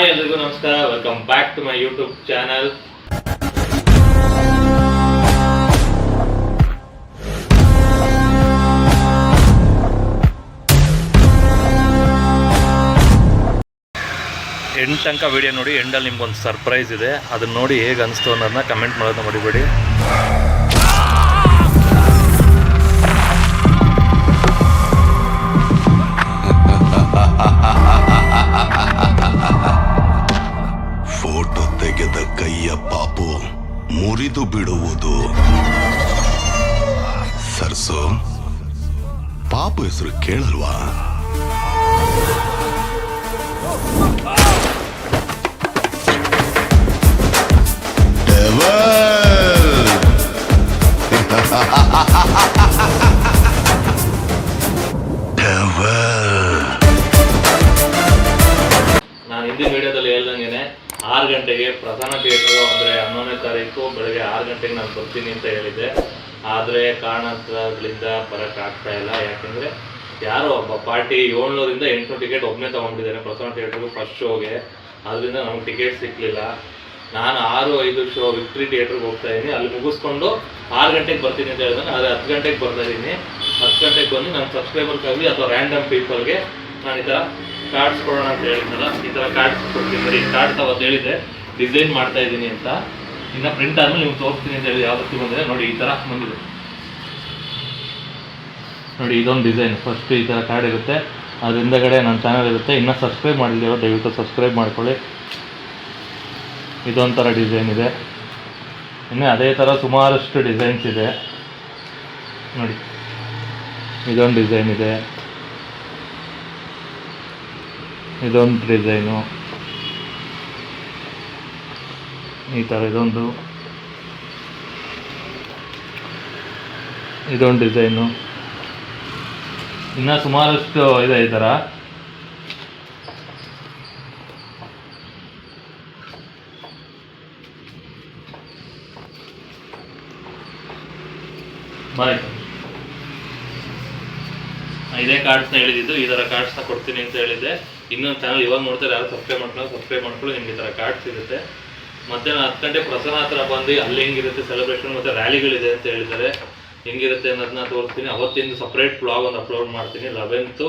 Hi ಎಲ್ರಿಗೂ ನಮಸ್ಕಾರ, welcome back to my YouTube channel. End ತನಕ ವಿಡಿಯೋ ನೋಡಿ. ಎಂಡಲ್ಲಿ ನಿಮ್ಗೊಂದು ಸರ್ಪ್ರೈಸ್ ಇದೆ, ಅದನ್ನ ನೋಡಿ ಹೇಗೆ ಅನಿಸ್ತು ಅನ್ನೋದನ್ನ ಕಮೆಂಟ್ ಮಾಡೋದನ್ನ ಮರಿಬೇಡಿ. ಫೋಟೋ ತೆಗೆದ ಕೈಯ ಪಾಪು ಮುರಿದು ಬಿಡುವುದು. ಸರ್ಸು, ಪಾಪು ಹೆಸರು ಕೇಳಲ್ವಾ? ನಾನು ಹಿಂದಿನ ವಿಡಿಯೋದಲ್ಲಿ ಹೇಳ್ದಂಗೆ 6 ಗಂಟೆಗೆ ಪ್ರಧಾನ ಥಿಯೇಟ್ರು ಅಂದರೆ 11ನೇ ತಾರೀಕು ಬೆಳಗ್ಗೆ 6 ಗಂಟೆಗೆ ನಾನು ಬರ್ತೀನಿ ಅಂತ ಹೇಳಿದ್ದೆ. ಆದರೆ ಕಾರಣಗಳಿಂದ ಬರೋಕ್ಕಾಗ್ತಾ ಇಲ್ಲ. ಯಾಕೆಂದರೆ ಯಾರೋ ಒಬ್ಬ ಪಾರ್ಟಿ 700ರಿಂದ 800 ಟಿಕೆಟ್ ಒಬ್ಬನೇ ತೊಗೊಂಡಿದ್ದೇನೆ ಪ್ರಧಾನ ಥಿಯೇಟ್ರಿಗೆ ಫಸ್ಟ್ ಶೋಗೆ. ಅದರಿಂದ ನಮ್ಗೆ ಟಿಕೆಟ್ ಸಿಕ್ಕಲಿಲ್ಲ. ನಾನು 6:05 ಶೋ ವಿಕ್ಟ್ರಿ ಥಿಯೇಟ್ರಿಗೆ ಹೋಗ್ತಾ ಇದ್ದೀನಿ. ಅಲ್ಲಿ ಮುಗಿಸ್ಕೊಂಡು 6 ಗಂಟೆಗೆ ಬರ್ತೀನಿ ಅಂತ ಹೇಳಿದ್ರೆ, ಆದರೆ 10 ಗಂಟೆಗೆ ಬರ್ತಾ ಇದ್ದೀನಿ. 10 ಗಂಟೆಗೆ ಬಂದು ನನ್ನ ಸಬ್ಸ್ಕ್ರೈಬರ್ಗಾಗಲಿ ಅಥವಾ ರ್ಯಾಂಡಮ್ ಪೀಪಲ್ಗೆ ನಾನು ಈ ಥರ ಕಾರ್ಡ್ಸ್ ಕೊಡೋಣ ಅಂತ ಹೇಳಿದ್ನಲ್ಲ, ಈ ಥರ ಕಾರ್ಡ್ಸ್ ಕೊಡ್ತೀನಿ. ಬರೀ ಕಾರ್ಡ್ಸ್ ಅವತ್ತು ಹೇಳಿದೆ ಡಿಸೈನ್ ಮಾಡ್ತಾ ಇದ್ದೀನಿ ಅಂತ. ಇನ್ನು ಪ್ರಿಂಟ್ ಆದಮೇಲೆ ನೀವು ತೋರಿಸ್ತೀನಿ ಅಂತ ಹೇಳಿ ಯಾವತ್ತೂ ಬಂದಿದೆ ನೋಡಿ. ಈ ಥರ ಬಂದಿದೆ ನೋಡಿ, ಇದೊಂದು ಡಿಸೈನ್. ಫಸ್ಟ್ ಈ ಥರ ಕಾರ್ಡ್ ಇರುತ್ತೆ, ಅದ್ರ ಹಿಂದಗಡೆ ನನ್ನ ಚಾನಲ್ ಇರುತ್ತೆ. ಇನ್ನೂ ಸಬ್ಸ್ಕ್ರೈಬ್ ಮಾಡಿದ್ದೀರೋ ದಯವಿಟ್ಟು ಸಬ್ಸ್ಕ್ರೈಬ್ ಮಾಡ್ಕೊಳ್ಳಿ. ಇದೊಂಥರ ಡಿಸೈನ್ ಇದೆ. ಇನ್ನು ಅದೇ ಥರ ಸುಮಾರಷ್ಟು ಡಿಸೈನ್ಸ್ ಇದೆ ನೋಡಿ. ಇದೊಂದು ಡಿಸೈನ್ ಇದೆ, ಇದೊಂದು ಡಿಸೈನು, ಈ ಥರ ಇದೊಂದು ಡಿಸೈನು. ಇನ್ನು ಸುಮಾರಷ್ಟು ಇದೆ ಈ ಥರ. ಬಾಯ್, ಇದೇ ಕಾರ್ಡ್ಸ್ನ ಹೇಳಿದ್ದು. ಈ ಥರ ಕಾರ್ಡ್ಸ್ನ ಕೊಡ್ತೀನಿ ಅಂತ ಹೇಳಿದ್ದೆ. ಇನ್ನೊಂದು ಚಾನಲ್ ಇವಾಗ ನೋಡ್ತಾರೆ, ಯಾರು ಸಬ್ಸ್ಕ್ರೈಬ್ ಮಾಡ್ಕೊಳ್ಳಿ. ನಿಮ್ಗೆ ಈ ಥರ ಕಾರ್ಡ್ಸ್ ಸಿಗುತ್ತೆ. ಮಧ್ಯಾಹ್ನ 10 ಗಂಟೆ ಪ್ರಸನ್ನ ಹತ್ರ ಬಂದು ಅಲ್ಲಿ ಹೆಂಗಿರುತ್ತೆ ಸೆಲೆಬ್ರೇಷನ್ ಮತ್ತು ರ್ಯಾಲಿಗಳಿದೆ ಅಂತ ಹೇಳಿದ್ದಾರೆ. ಹೆಂಗಿರುತ್ತೆ ಅನ್ನೋದನ್ನ ತೋರಿಸ್ತೀನಿ. ಅವತ್ತಿಂದು ಸಪ್ರೇಟ್ ಬ್ಲಾಗ್ ಒಂದು ಅಪ್ಲೋಡ್ ಮಾಡ್ತೀನಿ. 11th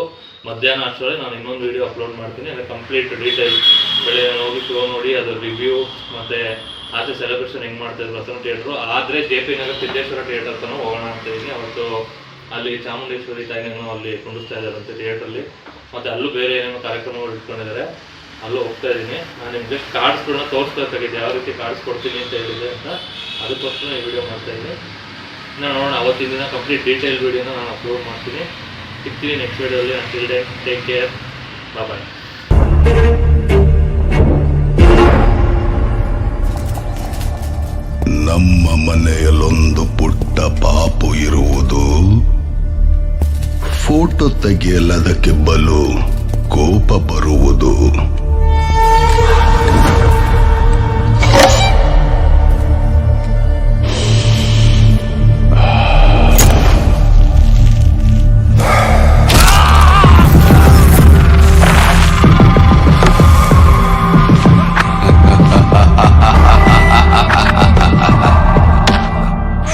ಮಧ್ಯಾಹ್ನ ಅಷ್ಟರಲ್ಲಿ ನಾನು ಇನ್ನೊಂದು ವೀಡಿಯೋ ಅಪ್ಲೋಡ್ ಮಾಡ್ತೀನಿ. ಅಂದರೆ ಕಂಪ್ಲೀಟ್ ಡೀಟೇಲ್ ಬೆಳಗ್ಗೆ ಹೋಗಿ ಶೋ ನೋಡಿ, ಅದು ರಿವ್ಯೂ ಮತ್ತು ಆಚೆ ಸೆಲೆಬ್ರೇಷನ್ ಹೆಂಗೆ ಮಾಡ್ತಾಯಿದ್ರು ಪ್ರಸನ್ನ ಥಿಯೇಟ್ರು. ಆದರೆ JP ನಗರ್ ಸಿದ್ದೇಶ್ವರ ಥಿಯೇಟರ್ ತನಕ ಹೋಗೋಣ ಅಂತ ಇದ್ದೀನಿ. ಅವತ್ತು ಅಲ್ಲಿ ಚಾಮುಂಡೇಶ್ವರಿ ತಾಯಿನೇನೋ ಅಲ್ಲಿ ಕುಂಡಿಸ್ತಾ ಇದ್ದಾರಂತೆ ಥಿಯೇಟ್ರಲ್ಲಿ. ಮತ್ತು ಅಲ್ಲೂ ಬೇರೆ ಏನೇನೋ ಕಾರ್ಯಕ್ರಮಗಳು ಇಟ್ಕೊಂಡಿದ್ದಾರೆ, ಅಲ್ಲೂ ಹೋಗ್ತಾ ಇದ್ದೀನಿ. ನಾನು ನಿಮ್ಗೆ ಜಸ್ಟ್ ಕಾರ್ಡ್ಸ್ಗಳನ್ನ ತೋರಿಸ್ಬೇಕಾಗಿದೆ, ಯಾವ ರೀತಿ ಕಾರ್ಡ್ಸ್ ಕೊಡ್ತೀನಿ ಅಂತ ಹೇಳಿದೆ ಅಂತ. ಅದಕ್ಕೋಸ್ಕರ ಈ ವಿಡಿಯೋ ಮಾಡ್ತಾಯಿದ್ದೀನಿ. ನಾನು ನೋಡೋಣ, ಅವತ್ತಿನ ದಿನ ಕಂಪ್ಲೀಟ್ ಡೀಟೇಲ್ ವಿಡಿಯೋನ ನಾನು ಅಪ್ಲೋಡ್ ಮಾಡ್ತೀನಿ. ಸಿಗ್ತೀನಿ ನೆಕ್ಸ್ಟ್ ವಿಡಿಯೋದಲ್ಲಿ. ಅಂಟಿಲ್ ದೆನ್ ಟೇಕ್ ಕೇರ್, ಬಾಯ್. ನಮ್ಮ ಮನೆಯಲ್ಲೊಂದು ಪುಟ್ಟ ಪಾಪು ಇರುವುದು. ಫೋಟೋ ತೆಗೆಯಲದಕ್ಕೆ ಬಲು ಕೋಪ ಬರುವುದು.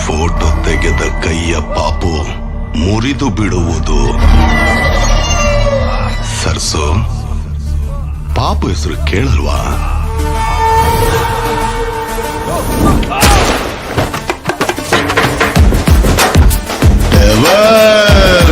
ಫೋಟೋ ತೆಗೆದ ಕೈಯ ಪಾಪು ಮುರಿದು ಬಿಡುವುದು. ಸರ್ಸು, ಪಾಪು ಹೆಸರು ಕೇಳಲ್ವಾ? Devil!